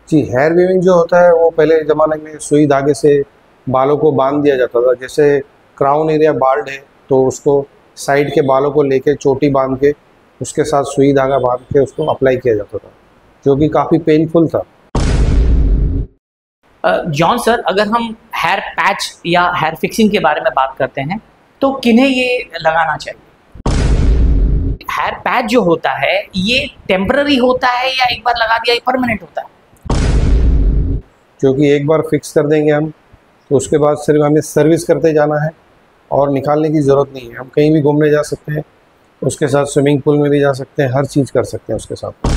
जी, hair weaving जो होता है वो पहले ज़माने में सुई धागे से बालों को बांध दिया जाता था। जैसे क्राउन एरिया बाल्ड है तो उसको साइड के बालों को लेके चोटी बांध के उसके साथ सुई धागा बांध के उसको अप्लाई किया जाता था, जो कि काफ़ी पेनफुल था। जॉन सर, अगर हम हेयर पैच या हेयर फिक्सिंग के बारे में बात करते हैं तो किन्हें ये लगाना चाहिए? हेयर पैच जो होता है ये टेम्पररी होता है या एक बार लगा दिया ये परमानेंट होता है? क्योंकि एक बार फिक्स कर देंगे हम तो उसके बाद सिर्फ हमें सर्विस करते जाना है और निकालने की ज़रूरत नहीं है। हम कहीं भी घूमने जा सकते हैं, उसके साथ स्विमिंग पूल में भी जा सकते हैं, हर चीज़ कर सकते हैं उसके साथ।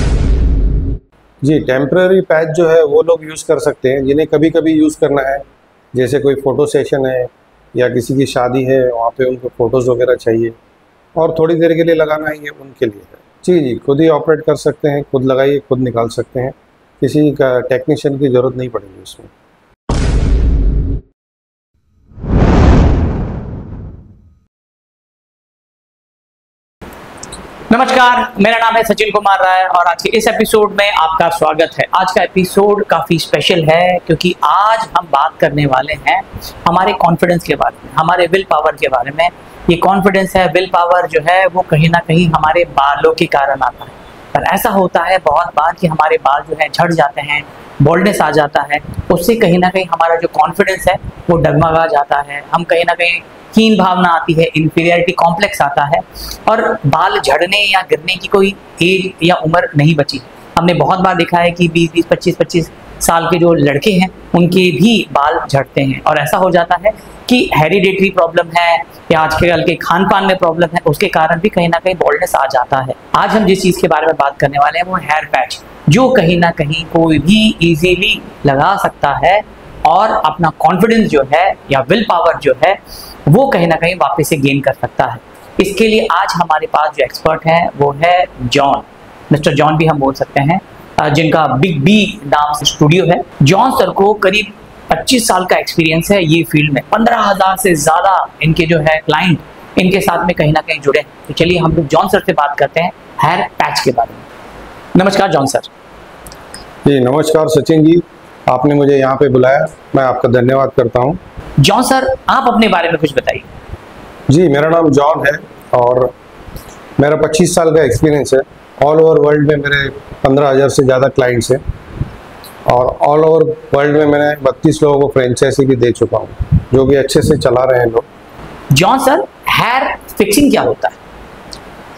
जी, टेम्पररी पैच जो है वो लोग यूज़ कर सकते हैं जिन्हें कभी कभी यूज़ करना है, जैसे कोई फ़ोटो सेशन है या किसी की शादी है, वहाँ पे उनको फ़ोटोज़ वगैरह चाहिए और थोड़ी देर के लिए लगाना है, ये उनके लिए है। जी, खुद ही ऑपरेट कर सकते हैं, खुद लगाइए, खुद निकाल सकते हैं, किसी का टेक्नीशियन की ज़रूरत नहीं पड़ेगी उसमें। नमस्कार, मेरा नाम है सचिन कुमार राय और आज के इस एपिसोड में आपका स्वागत है। आज का एपिसोड काफ़ी स्पेशल है क्योंकि आज हम बात करने वाले हैं हमारे कॉन्फिडेंस के बारे में, हमारे विल पावर के बारे में। ये कॉन्फिडेंस है, विल पावर जो है वो कहीं ना कहीं हमारे बालों के कारण आता है। पर ऐसा होता है बहुत बार कि हमारे बाल जो है झड़ जाते हैं, बोल्डनेस आ जाता है, उससे कहीं ना कहीं हमारा जो कॉन्फिडेंस है वो डगमगा जाता है। हम कहीं ना कहीं हीन भावना आती है, इंफीरियरिटी कॉम्प्लेक्स आता है और बाल झड़ने या गिरने की कोई एज या उम्र नहीं बची। हमने बहुत बार देखा है कि 20-20, 25-25 साल के जो लड़के हैं उनके भी बाल झड़ते हैं और ऐसा हो जाता है कि हेरिडेटरी प्रॉब्लम है या आजकल के खान पान में प्रॉब्लम है, उसके कारण भी कहीं ना कहीं बॉल्डनेस आ जाता है। आज हम जिस चीज़ के बारे में बात करने वाले हैं वो हेयर पैच, जो कहीं ना कहीं कोई भी इजीली लगा सकता है और अपना कॉन्फिडेंस जो है या विल पावर जो है वो कहीं ना कहीं वापस से गेन कर सकता है। इसके लिए आज हमारे पास जो एक्सपर्ट हैं वो है जॉन, मिस्टर जॉन भी हम बोल सकते हैं, जिनका बिग बी नाम से स्टूडियो है। जॉन सर को करीब 25 साल का एक्सपीरियंस है ये फील्ड में। 15,000 से ज़्यादा इनके जो है क्लाइंट इनके साथ में कहीं ना कहीं जुड़े। तो चलिए हम लोग जॉन सर से बात करते हैं हेयर पैच के बारे में। नमस्कार जॉन सर। जी नमस्कार सचिन जी, आपने मुझे यहाँ पे बुलाया, मैं आपका धन्यवाद करता हूँ। जॉन सर, आप अपने बारे में कुछ बताइए। जी, मेरा नाम जॉन है और मेरा 25 साल का एक्सपीरियंस है। ऑल ओवर वर्ल्ड में मेरे 15,000 से ज़्यादा क्लाइंट्स हैं और ऑल ओवर वर्ल्ड में मैंने 32 लोगों को फ्रेंचाइजी भी दे चुका हूँ, जो कि अच्छे से चला रहे हैं लोग। जॉन सर, हेयर फिक्सिंग क्या होता है?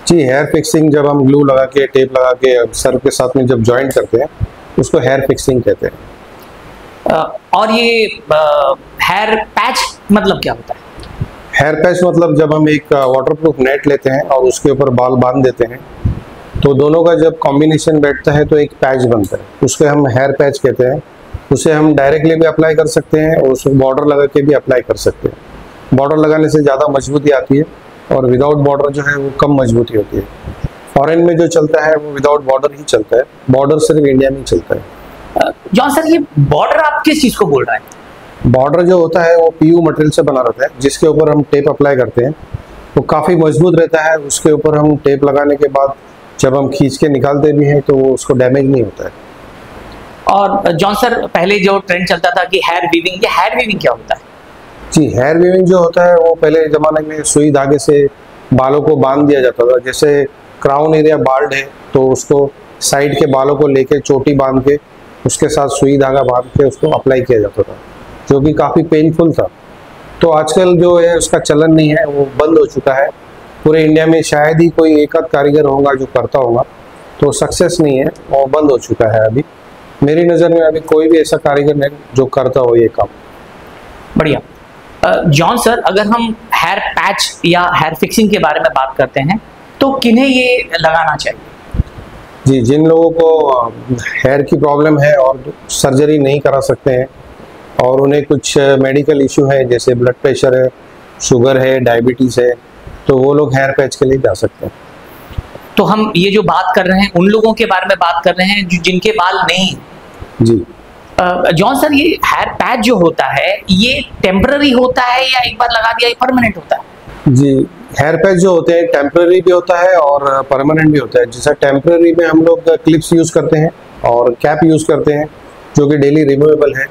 जी, हेयर फिक्सिंग जब हम ग्लू लगा के, टेप लगा के सर के साथ में जब जॉइंट करते हैं उसको हेयर फिक्सिंग कहते हैं। और ये हेयर पैच मतलब क्या होता है? हेयर पैच मतलब जब हम एक वाटरप्रूफ नेट लेते हैं और उसके ऊपर बाल बांध देते हैं तो दोनों का जब कॉम्बिनेशन बैठता है तो एक पैच बनता है, उसको हम हेयर पैच कहते हैं। उसे हम डायरेक्टली भी अप्लाई कर सकते हैं और उसको बॉर्डर लगा के भी अप्लाई कर सकते हैं। बॉर्डर लगाने से ज़्यादा मजबूती आती है और विदाउट बॉर्डर जो है वो कम मजबूती होती है। फॉरेन में जो चलता है वो विदाउट बॉर्डर ही चलता है, बॉर्डर सिर्फ इंडिया में ही चलता है। जॉन सर, ये बॉर्डर आप किस चीज़ को बोल रहे हैं? बॉर्डर जो होता है वो पीयू मटेरियल से बना रहता है, जिसके ऊपर हम टेप अप्लाई करते हैं। वो काफ़ी मजबूत रहता है। उसके ऊपर हम टेप लगाने के बाद जब हम खींच के निकालते भी हैं तो वो उसको डैमेज नहीं होता है। और जॉन सर, पहले जो ट्रेंड चलता था कि हेयर वीविंग, ये हेयर वीविंग क्या होता है? जी, हेयर वीविंग जो होता है वो पहले ज़माने में सुई धागे से बालों को बांध दिया जाता था। जैसे क्राउन एरिया बाल्ड है तो उसको साइड के बालों को लेके चोटी बांध के उसके साथ सुई धागा बांध के उसको अप्लाई किया जाता था, जो कि काफ़ी पेनफुल था। तो आजकल जो है उसका चलन नहीं है, वो बंद हो चुका है। पूरे इंडिया में शायद ही कोई एक आध कारीगर होगा जो करता होगा, तो सक्सेस नहीं है, वो बंद हो चुका है। अभी मेरी नज़र में अभी कोई भी ऐसा कारीगर नहीं जो करता हो ये काम। बढ़िया। जॉन सर, अगर हम हेयर पैच या हेयर फिक्सिंग के बारे में बात करते हैं तो किन्हें ये लगाना चाहिए? जी, जिन लोगों को हेयर की प्रॉब्लम है और सर्जरी नहीं करा सकते हैं और उन्हें कुछ मेडिकल इशू है, जैसे ब्लड प्रेशर है, शुगर है, डायबिटीज़ है, तो वो लोग हेयर पैच के लिए जा सकते हैं। तो हम ये जो बात कर रहे हैं उन लोगों के बारे में बात कर रहे हैं जिनके बाल नहीं। जी जॉन सर, ये हेयर पैच जो होता है ये टेम्पररी होता है या एक बार लगा दिया ये परमानेंट होता है? जी, हेयर पैच जो होते हैं टेम्पररी भी होता है और परमानेंट भी होता है। जैसा टेम्पररी में हम लोग क्लिप्स यूज़ करते हैं और कैप यूज़ करते हैं जो कि डेली रिमूवेबल है।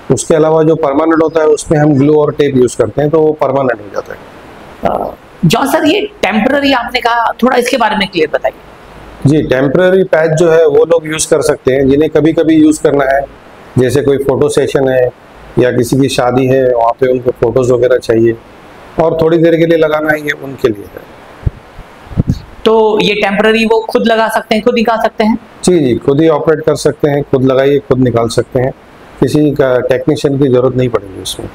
उसके अलावा जो परमानेंट होता है उसमें हम ग्लू और टेप यूज़ करते हैं, तो वो परमानेंट हो जाता है। जॉन सर, ये टेम्पररी आपने कहा, थोड़ा इसके बारे में क्लियर बताइए। जी, टेम्पररी पैच जो है वो लोग यूज़ कर सकते हैं जिन्हें कभी कभी यूज़ करना है, जैसे कोई फ़ोटो सेशन है या किसी की शादी है, वहाँ पे उनको फ़ोटोज़ वगैरह चाहिए और थोड़ी देर के लिए लगाना है, ये उनके लिए है। तो ये टेम्पररी वो खुद लगा सकते हैं, खुद निकाल सकते हैं? जी, खुद ही ऑपरेट कर सकते हैं, खुद लगाइए, खुद निकाल सकते हैं, किसी का टेक्नीशियन की ज़रूरत नहीं पड़ेगी उसमें।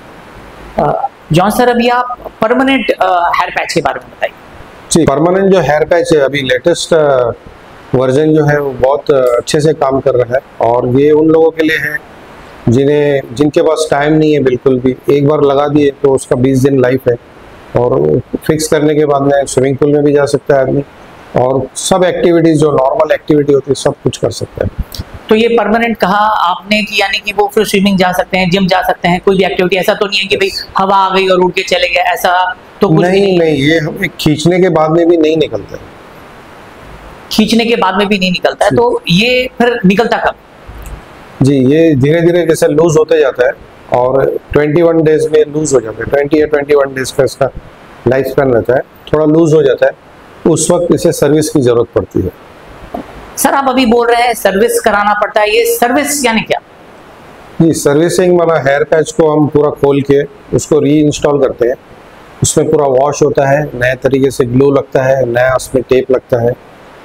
जॉन सर, अभी आप परमानेंट हेयर पैच के बारे में बताइए। जी, परमानेंट जो हेयर पैच है अभी लेटेस्ट वर्जन जो है वो बहुत अच्छे से काम कर रहा है, और ये उन लोगों के लिए है जिनके पास टाइम नहीं है बिल्कुल भी। एक बार लगा दिए तो उसका 20 दिन लाइफ है, और फिक्स करने के बाद में स्विमिंग पूल में भी जा सकता है आदमी, और सब एक्टिविटीज़ जो नॉर्मल एक्टिविटी होती है सब कुछ कर सकता है। तो ये परमानेंट कहा आपने कि यानी कि वो फिर स्विमिंग जा सकते हैं, जिम जा सकते हैं, कोई भी एक्टिविटी, ऐसा तो नहीं है कि भाई हवा आ गई और उड़ के चले गए, ऐसा तो कुछ नहीं, ये हमें खींचने के बाद में भी नहीं निकलता है। खींचने के बाद में भी नहीं निकलता है, तो ये फिर निकलता कब? जी, ये धीरे धीरे जैसे लूज होते जाता है और 21 डेज में लूज हो जाता है। 20 या 21 डेज का इसका लाइफ स्पैन रहता है, थोड़ा लूज हो जाता है, उस वक्त इसे सर्विस की जरूरत पड़ती है। सर, आप अभी बोल रहे हैं सर्विस कराना पड़ता है, ये सर्विस यानी क्या? जी, सर्विसिंग माना हेयर पैच को हम पूरा खोल के उसको री इंस्टॉल करते हैं, उसमें पूरा वॉश होता है, नए तरीके से ग्लू लगता है, नया उसमें टेप लगता है,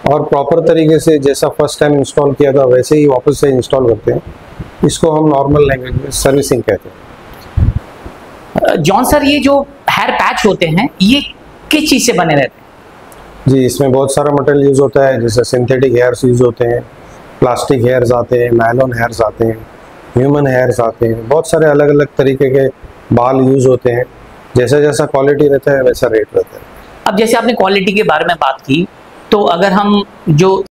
और प्रॉपर तरीके से जैसा फर्स्ट टाइम इंस्टॉल किया था वैसे ही वापस से इंस्टॉल करते हैं। इसको हम नॉर्मल लैंग्वेज में सर्विसिंग कहते हैं। जॉन सर, ये जो हेयर पैच होते हैं ये किस चीज़ से बने रहते हैं? जी, इसमें बहुत सारा मटेरियल यूज़ होता है, जैसे सिंथेटिक हेयर्स यूज़ होते हैं, प्लास्टिक हेयर्स आते हैं, नायलॉन हेयर्स आते हैं, ह्यूमन हेयर्स आते हैं, बहुत सारे अलग अलग तरीके के बाल यूज़ होते हैं। जैसा जैसा क्वालिटी रहता है वैसा रेट रहता है। अब जैसे आपने क्वालिटी के बारे में बात की, तो अगर हम जो